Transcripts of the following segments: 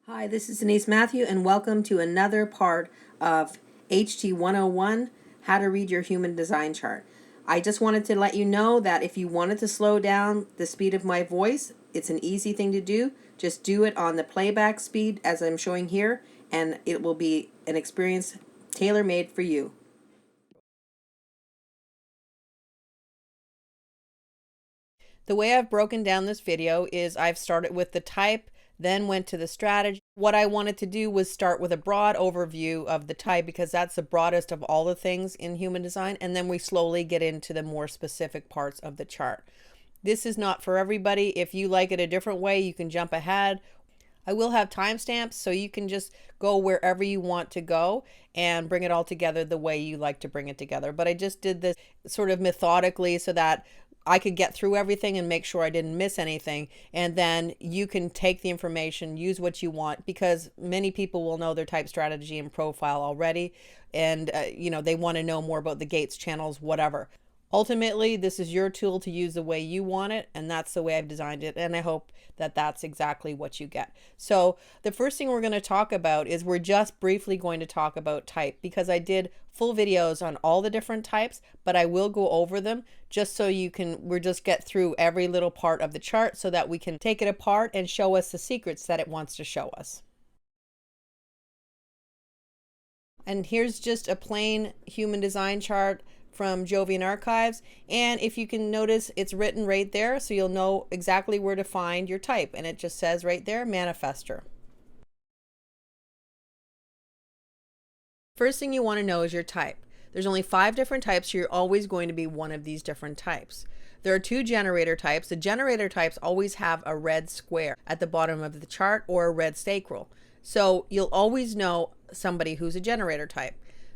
Hi, this is Denise Matthew, and welcome to another part of HT 101, How to Read Your Human Design Chart. I just wanted to let you know that if you wanted to slow down the speed of my voice, it's an easy thing to do. Just do it on the playback speed as I'm showing here, and it will be an experience tailor-made for you. The way I've broken down this video is I've started with the type, then went to the strategy. What I wanted to do was start with a broad overview of the type because that's the broadest of all the things in human design, and then we slowly get into the more specific parts of the chart. This is not for everybody. If you like it a different way, you can jump ahead. I will have timestamps so you can just go wherever you want to go and bring it all together the way you like to bring it together. But I just did this sort of methodically so that I could get through everything and make sure I didn't miss anything. And then you can take the information, use what you want, because many people will know their type strategy and profile already. And, they want to know more about the gates, channels, whatever. Ultimately, this is your tool to use the way you want it, and that's the way I've designed it, and I hope that that's exactly what you get. So the first thing we're going to talk about is we're just briefly going to talk about type, because I did full videos on all the different types, but I will go over them just so we'll just get through every little part of the chart so that we can take it apart and show us the secrets that it wants to show us. And here's just a plain human design chart from Jovian Archives, and if you can notice, it's written right there, so you'll know exactly where to find your type, and it just says right there, Manifestor. First thing you want to know is your type. There's only 5 different types, so you're always going to be one of these different types. There are 2 generator types. The generator types always have a red square at the bottom of the chart or a red sacral. So you'll always know somebody who's a generator type.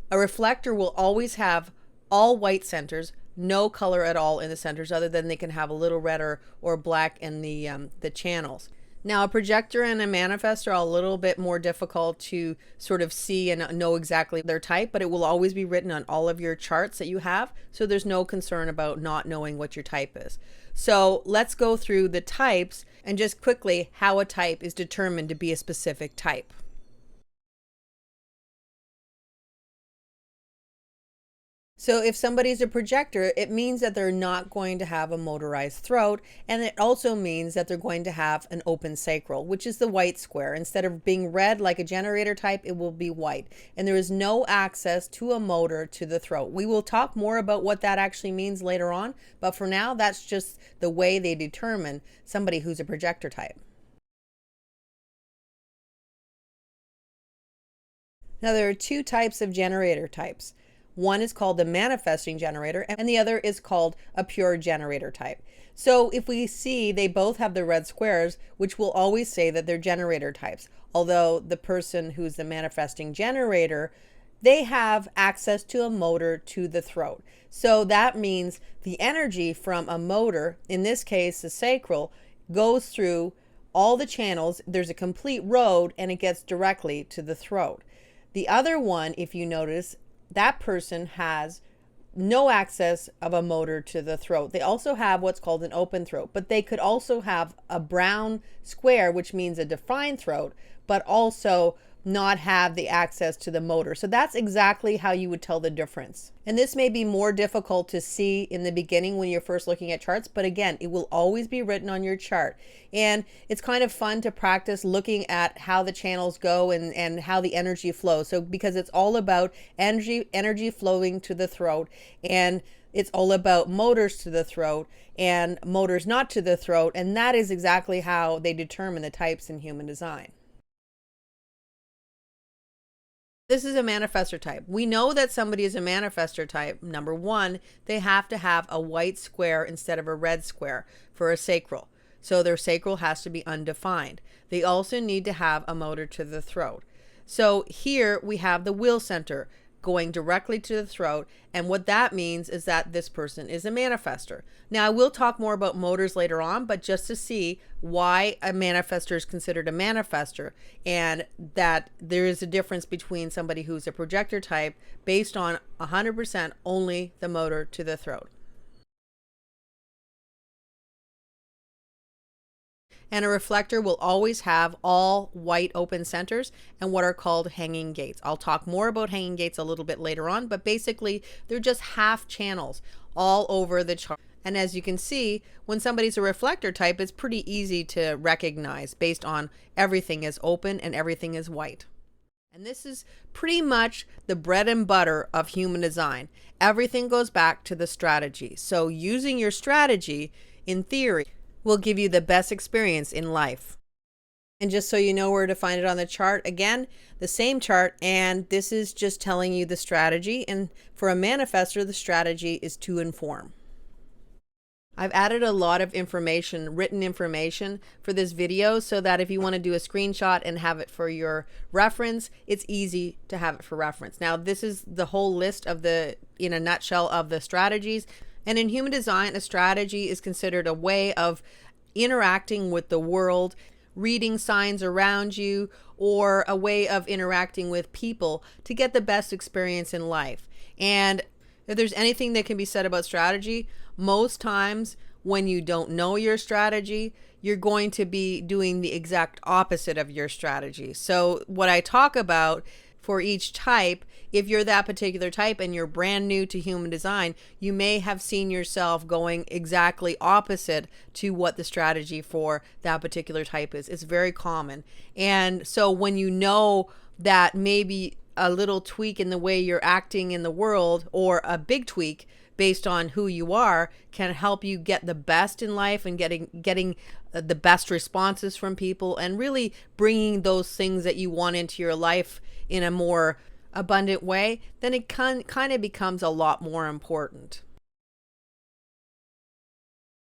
A reflector will always have all white centers, no color at all in the centers, other than they can have a little red or black in the channels. Now, a projector and a manifestor are a little bit more difficult to sort of see and know exactly their type, but it will always be written on all of your charts that you have, so there's no concern about not knowing what your type is. So let's go through the types and just quickly how a type is determined to be a specific type. So if somebody's a projector, it means that they're not going to have a motorized throat, and it also means that they're going to have an open sacral, which is the white square. Instead of being red like a generator type, it will be white, and there is no access to a motor to the throat. We will talk more about what that actually means later on, but for now, that's just the way they determine somebody who's a projector type. Now, there are 2 types of generator types. One is called the manifesting generator, and the other is called a pure generator type. So if we see, they both have the red squares, which will always say that they're generator types. Although the person who's the manifesting generator, they have access to a motor to the throat. So that means the energy from a motor, in this case the sacral, goes through all the channels. There's a complete road, and it gets directly to the throat. The other one, if you notice, that person has no access of a motor to the throat. They also have what's called an open throat, but they could also have a brown square, which means a defined throat, but also not have the access to the motor. So that's exactly how you would tell the difference. And this may be more difficult to see in the beginning when you're first looking at charts, but again, it will always be written on your chart. And it's kind of fun to practice looking at how the channels go and how the energy flows. So because it's all about energy flowing to the throat, and it's all about motors to the throat and motors not to the throat, and that is exactly how they determine the types in human design. This is a manifestor type. We know that somebody is a manifestor type. Number 1, they have to have a white square instead of a red square for a sacral. So their sacral has to be undefined. They also need to have a motor to the throat. So here we have the will center going directly to the throat, and what that means is that this person is a manifestor. Now, I will talk more about motors later on, but just to see why a manifestor is considered a manifestor, and that there is a difference between somebody who's a projector type based on 100% only the motor to the throat. And a reflector will always have all white open centers and what are called hanging gates. I'll talk more about hanging gates a little bit later on, but basically they're just half channels all over the chart. And as you can see, when somebody's a reflector type, it's pretty easy to recognize based on everything is open and everything is white. And this is pretty much the bread and butter of human design. Everything goes back to the strategy. So using your strategy, in theory, will give you the best experience in life. And just so you know where to find it on the chart, again, the same chart, and this is just telling you the strategy. And for a manifestor, the strategy is to inform. I've added a lot of information, written information for this video so that if you want to do a screenshot and have it for your reference, it's easy to have it for reference. Now, this is the whole list of in a nutshell, of the strategies. And in human design, a strategy is considered a way of interacting with the world, reading signs around you, or a way of interacting with people to get the best experience in life. And if there's anything that can be said about strategy, most times when you don't know your strategy, you're going to be doing the exact opposite of your strategy. So what I talk about for each type, if you're that particular type and you're brand new to human design, you may have seen yourself going exactly opposite to what the strategy for that particular type is. It's very common. And so when you know that maybe a little tweak in the way you're acting in the world, or a big tweak based on who you are, can help you get the best in life and getting the best responses from people, and really bringing those things that you want into your life in a more abundant way, then it kind of becomes a lot more important.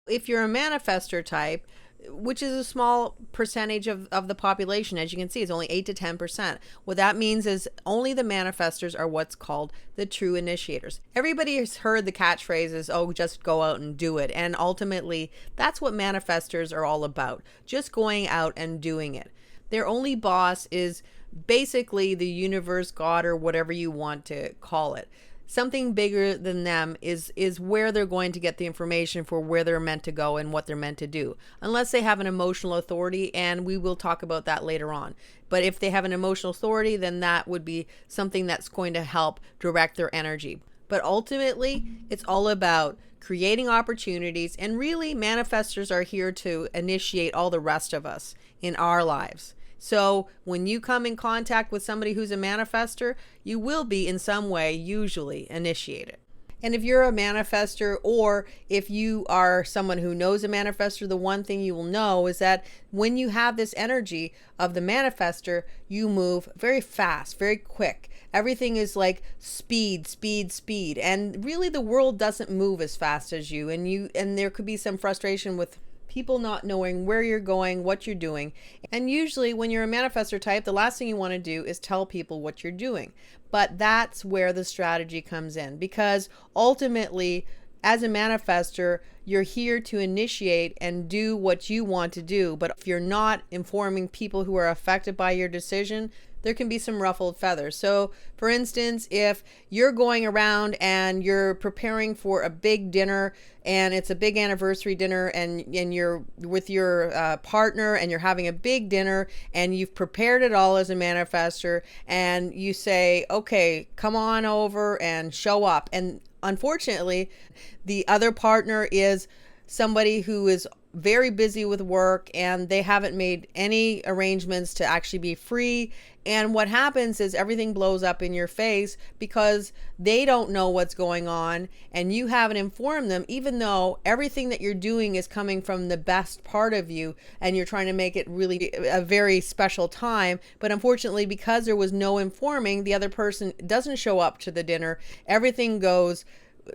If you're a manifestor type, which is a small percentage of the population, as you can see, it's only 8 to 10%. What that means is only the manifestors are what's called the true initiators. Everybody has heard the catchphrases, oh, just go out and do it. And ultimately, that's what manifestors are all about, just going out and doing it. Their only boss is basically the universe, God, or whatever you want to call it. Something bigger than them is where they're going to get the information for where they're meant to go and what they're meant to do, unless they have an emotional authority, and we will talk about that later on. But if they have an emotional authority, then that would be something that's going to help direct their energy. But ultimately, it's all about creating opportunities, and really manifestors are here to initiate all the rest of us in our lives. So when you come in contact with somebody who's a manifestor, you will be in some way usually initiated. And if you're a manifestor, or if you are someone who knows a manifestor, the one thing you will know is that when you have this energy of the manifestor, you move very fast, very quick. Everything is like speed, speed, speed. And really the world doesn't move as fast as you. And there could be some frustration with people not knowing where you're going, what you're doing. And usually when you're a manifestor type, the last thing you want to do is tell people what you're doing. But that's where the strategy comes in, because ultimately, as a manifestor, you're here to initiate and do what you want to do. But if you're not informing people who are affected by your decision, there can be some ruffled feathers. So for instance, if you're going around and you're preparing for a big dinner, and it's a big anniversary dinner, and you're with your partner and you're having a big dinner, and you've prepared it all as a manifestor, and you say, okay, come on over and show up. And unfortunately, the other partner is somebody who is very busy with work, and they haven't made any arrangements to actually be free. And what happens is everything blows up in your face because they don't know what's going on, and you haven't informed them, even though everything that you're doing is coming from the best part of you, and you're trying to make it really a very special time. But unfortunately, because there was no informing, the other person doesn't show up to the dinner. Everything goes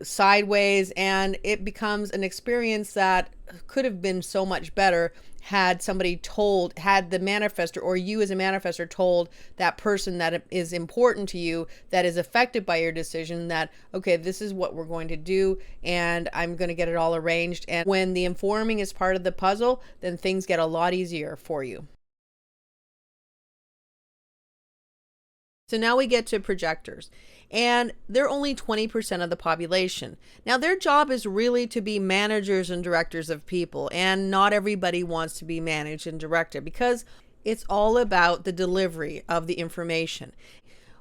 sideways, and it becomes an experience that could have been so much better had the manifestor, or you as a manifestor, told that person that is important to you, that is affected by your decision, that, okay, this is what we're going to do, and I'm going to get it all arranged. And when the informing is part of the puzzle, then things get a lot easier for you. So now we get to projectors, and they're only 20% of the population. Now their job is really to be managers and directors of people, and not everybody wants to be managed and directed because it's all about the delivery of the information.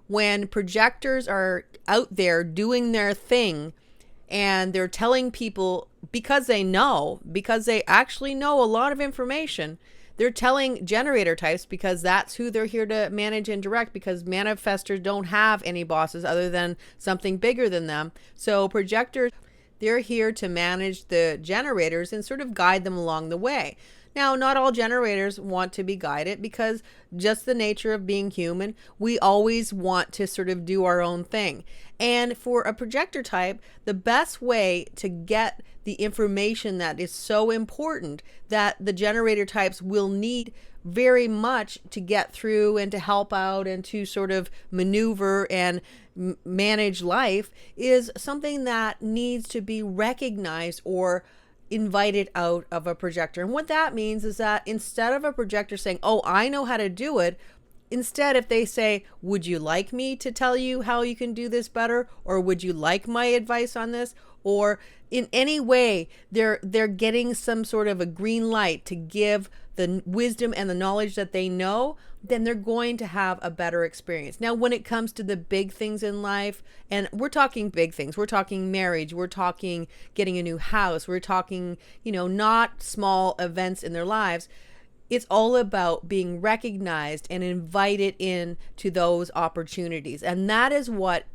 When projectors are out there doing their thing and they're telling people, because they actually know a lot of information, they're telling generator types, because that's who they're here to manage and direct, because manifestors don't have any bosses other than something bigger than them. So projectors, they're here to manage the generators and sort of guide them along the way. Now, not all generators want to be guided, because just the nature of being human, we always want to sort of do our own thing. And for a projector type, the best way to get the information that is so important that the generator types will need very much to get through and to help out and to sort of maneuver and manage life is something that needs to be recognized or invited out of a projector. And what that means is that instead of a projector saying, oh, I know how to do it, instead, if they say, would you like me to tell you how you can do this better? Or would you like my advice on this? Or in any way, they're getting some sort of a green light to give the wisdom and the knowledge that they know, then they're going to have a better experience. Now, when it comes to the big things in life, and we're talking big things, we're talking marriage, we're talking getting a new house, we're talking, not small events in their lives. It's all about being recognized and invited in to those opportunities. And that is what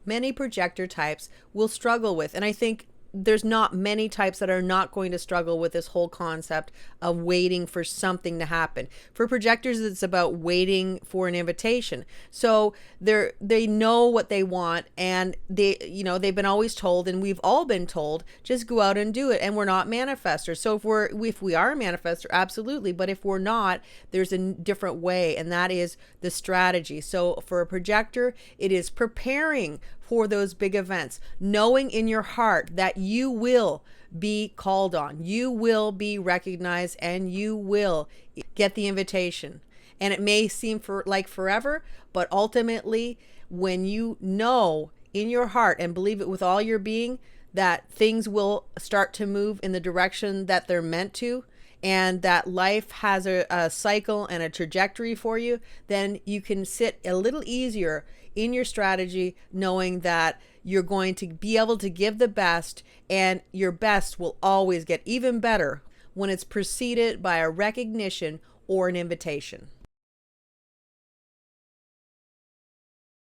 many projector types will struggle with. And I think there's not many types that are not going to struggle with this whole concept of waiting for something to happen. For projectors, it's about waiting for an invitation. So they know what they want, and they've been always told, and we've all been told, just go out and do it. And we're not manifestors. So if we are a manifestor, absolutely. But if we're not, there's a different way, and that is the strategy. So for a projector, it is preparing for those big events, knowing in your heart that you will be called on, you will be recognized, and you will get the invitation. And it may seem like forever, but ultimately, when you know in your heart and believe it with all your being that things will start to move in the direction that they're meant to, and that life has a cycle and a trajectory for you, then you can sit a little easier in your strategy, knowing that you're going to be able to give the best, and your best will always get even better when it's preceded by a recognition or an invitation.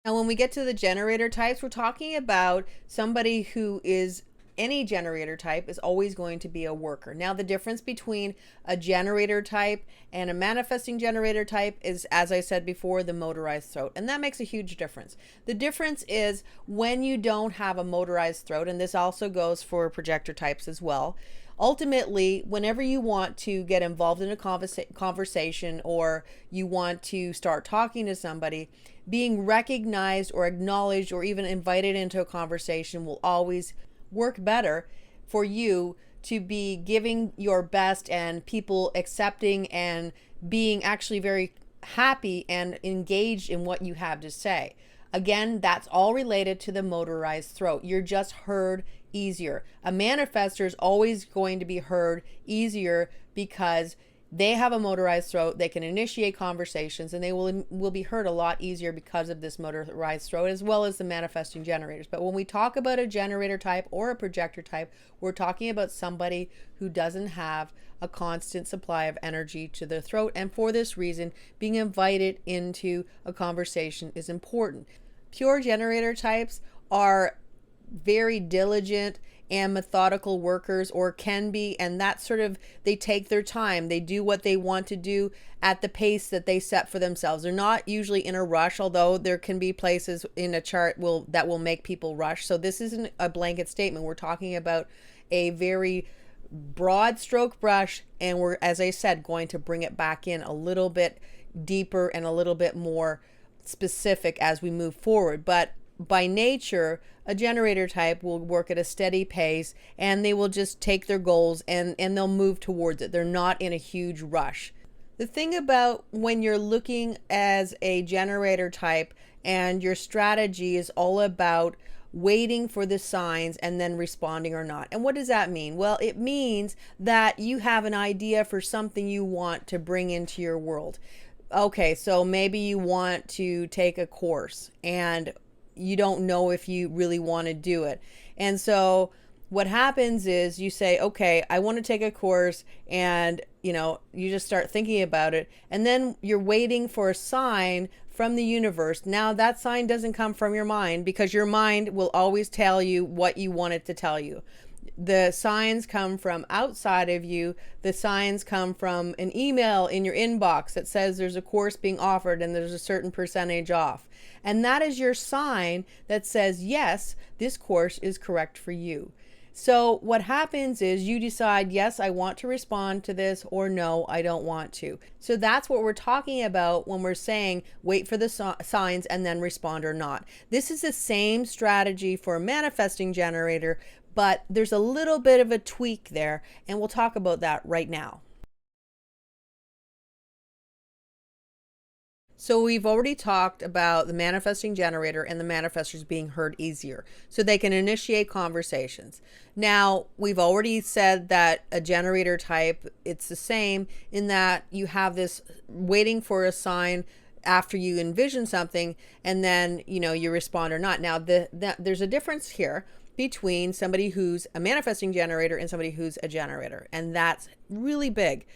Now, when we get to the generator types, we're talking about somebody who is any generator type is always going to be a worker. Now, the difference between a generator type and a manifesting generator type is, as I said before, the motorized throat. And that makes a huge difference. The difference is when you don't have a motorized throat, and this also goes for projector types as well. Ultimately, whenever you want to get involved in a conversation, or you want to start talking to somebody, being recognized or acknowledged or even invited into a conversation will always work better for you to be giving your best, and people accepting and being actually very happy and engaged in what you have to say. Again, that's all related to the motorized throat. You're just heard easier. A manifestor is always going to be heard easier because they have a motorized throat. They can initiate conversations, and they will be heard a lot easier because of this motorized throat, as well as the manifesting generators. But when we talk about a generator type or a projector type, we're talking about somebody who doesn't have a constant supply of energy to their throat. And for this reason, being invited into a conversation is important. Pure generator types are very diligent and methodical workers, or can be, and that sort of, they take their time. They do what they want to do at the pace that they set for themselves. They're not usually in a rush, although there can be places in a chart that will make people rush. So this isn't a blanket statement. We're talking about a very broad stroke brush, and we're, as I said, going to bring it back in a little bit deeper and a little bit more specific as we move forward. But by nature, a generator type will work at a steady pace, and they will just take their goals and they'll move towards it. They're not in a huge rush. The thing about when you're looking as a generator type and your strategy is all about waiting for the signs and then responding or not. And what does that mean? Well, it means that you have an idea for something you want to bring into your world. Okay, so maybe you want to take a course and you don't know if you really want to do it. And so what happens is you say, okay, I want to take a course, and you just start thinking about it, and then you're waiting for a sign from the universe. Now that sign doesn't come from your mind, because your mind will always tell you what you want it to tell you. The signs come from outside of you. The signs come from an email in your inbox that says there's a course being offered and there's a certain percentage off. And that is your sign that says, yes, this course is correct for you. So what happens is you decide, yes, I want to respond to this, or no, I don't want to. So that's what we're talking about when we're saying wait for the signs and then respond or not. This is the same strategy for a manifesting generator, but there's a little bit of a tweak there, and we'll talk about that right now. So we've already talked about the manifesting generator and the manifestors being heard easier, so they can initiate conversations. Now, we've already said that a generator type, it's the same in that you have this waiting for a sign after you envision something, and then you respond or not. Now, there's a difference here between somebody who's a manifesting generator and somebody who's a generator, and that's really big.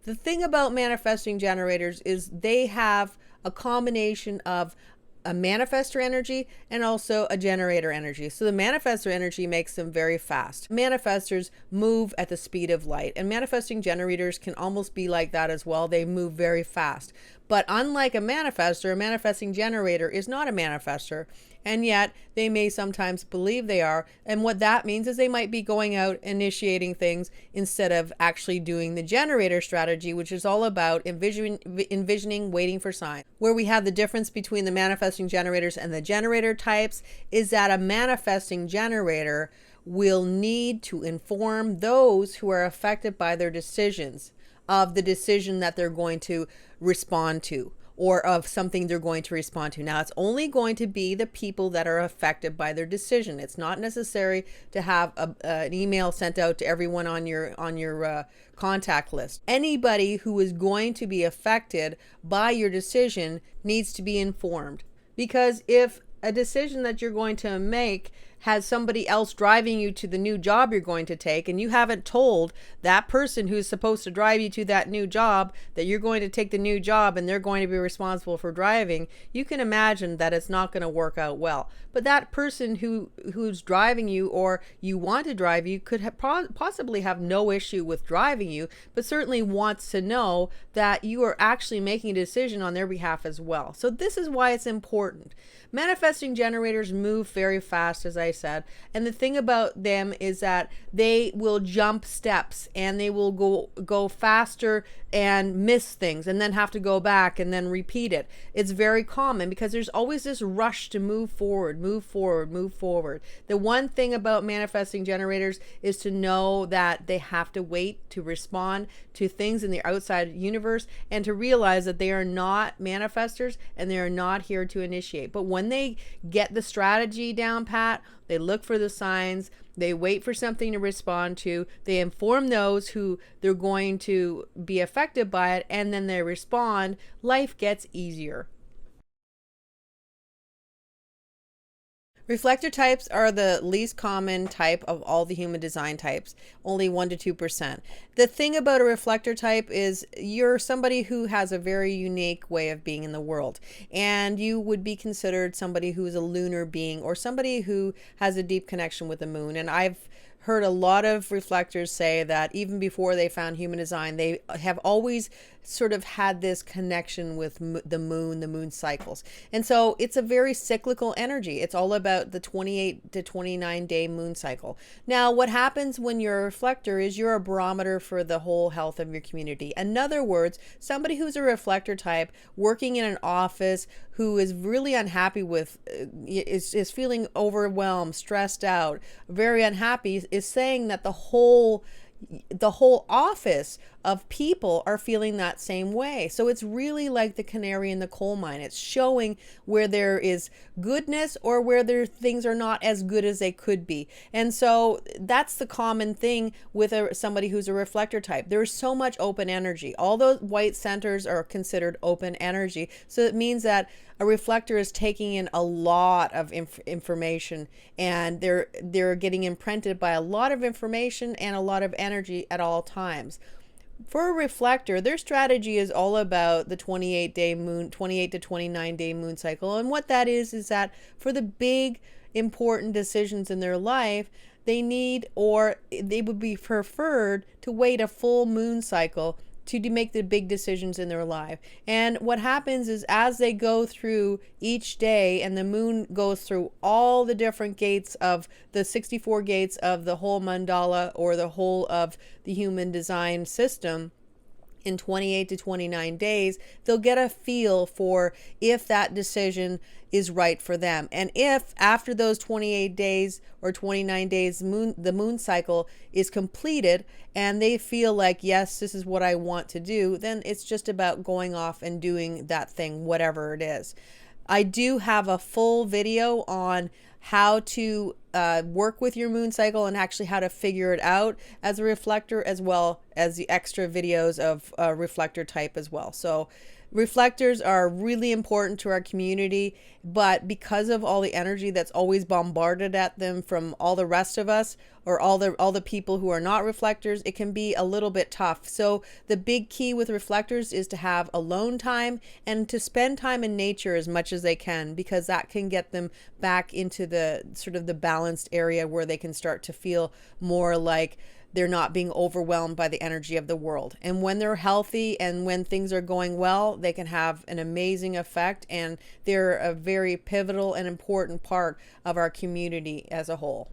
The thing about manifesting generators is they have a combination of a manifestor energy and also a generator energy. So the manifestor energy makes them very fast. Manifestors move at the speed of light, and manifesting generators can almost be like that as well. They move very fast. But unlike a manifestor, a manifesting generator is not a manifestor, and yet they may sometimes believe they are. And what that means is they might be going out initiating things instead of actually doing the generator strategy, which is all about envisioning, waiting for signs. Where we have the difference between the manifesting generators and the generator types is that a manifesting generator will need to inform those who are affected by their decisions of the decision that they're going to respond to, or of something they're going to respond to. Now, it's only going to be the people that are affected by their decision. It's not necessary to have an email sent out to everyone on your contact list. Anybody who is going to be affected by your decision needs to be informed, because if a decision that you're going to make has somebody else driving you to the new job you're going to take, and you haven't told that person who's supposed to drive you to that new job that you're going to take the new job and they're going to be responsible for driving, you can imagine that it's not going to work out well. But that person who's driving you, or you want to drive you, could possibly have no issue with driving you, but certainly wants to know that you are actually making a decision on their behalf as well. So this is why it's important. Manifesting generators move very fast, as I said, and the thing about them is that they will jump steps, and they will go faster and miss things and then have to go back and then repeat it. It's very common because there's always this rush to move forward, move forward, move forward. The one thing about manifesting generators is to know that they have to wait to respond to things in the outside universe, and to realize that they are not manifestors and they are not here to initiate. But when they get the strategy down pat, they look for the signs, they wait for something to respond to, they inform those who they're going to be affected by it, and then they respond, life gets easier. Reflector types are the least common type of all the human design types, only 1 to 2%. The thing about a reflector type is you're somebody who has a very unique way of being in the world, and you would be considered somebody who is a lunar being, or somebody who has a deep connection with the moon. And I've heard a lot of reflectors say that even before they found human design, they have always sort of had this connection with the moon cycles. And so it's a very cyclical energy. It's all about the 28 to 29 day moon cycle. Now, what happens when you're a reflector is you're a barometer for the whole health of your community. In other words, somebody who's a reflector type working in an office who is really unhappy with, is feeling overwhelmed, stressed out, very unhappy, is saying that the whole office of people are feeling that same way. So it's really like the canary in the coal mine. It's showing where there is goodness or where things are not as good as they could be. And so that's the common thing with somebody who's a reflector type. There's so much open energy. All those white centers are considered open energy. So it means that a reflector is taking in a lot of information, and they're getting imprinted by a lot of information and a lot of energy at all times. For a reflector, their strategy is all about the 28 to 29 day moon cycle. And what that is that for the big important decisions in their life, they need, or they would be preferred to wait a full moon cycle to make the big decisions in their life. And what happens is as they go through each day and the moon goes through all the different gates of the 64 gates of the whole mandala or the whole of the human design system, in 28 to 29 days, they'll get a feel for if that decision is right for them. And if after those 28 days or 29 days, the moon cycle is completed and they feel like, yes, this is what I want to do, then it's just about going off and doing that thing, whatever it is. I do have a full video on how to work with your moon cycle and actually how to figure it out as a reflector, as well as the extra videos of reflector type as well. So reflectors are really important to our community, but because of all the energy that's always bombarded at them from all the rest of us, or all the people who are not reflectors, it can be a little bit tough. So the big key with reflectors is to have alone time and to spend time in nature as much as they can, because that can get them back into the sort of the balanced area where they can start to feel more like they're not being overwhelmed by the energy of the world. And when they're healthy and when things are going well, they can have an amazing effect, and they're a very pivotal and important part of our community as a whole.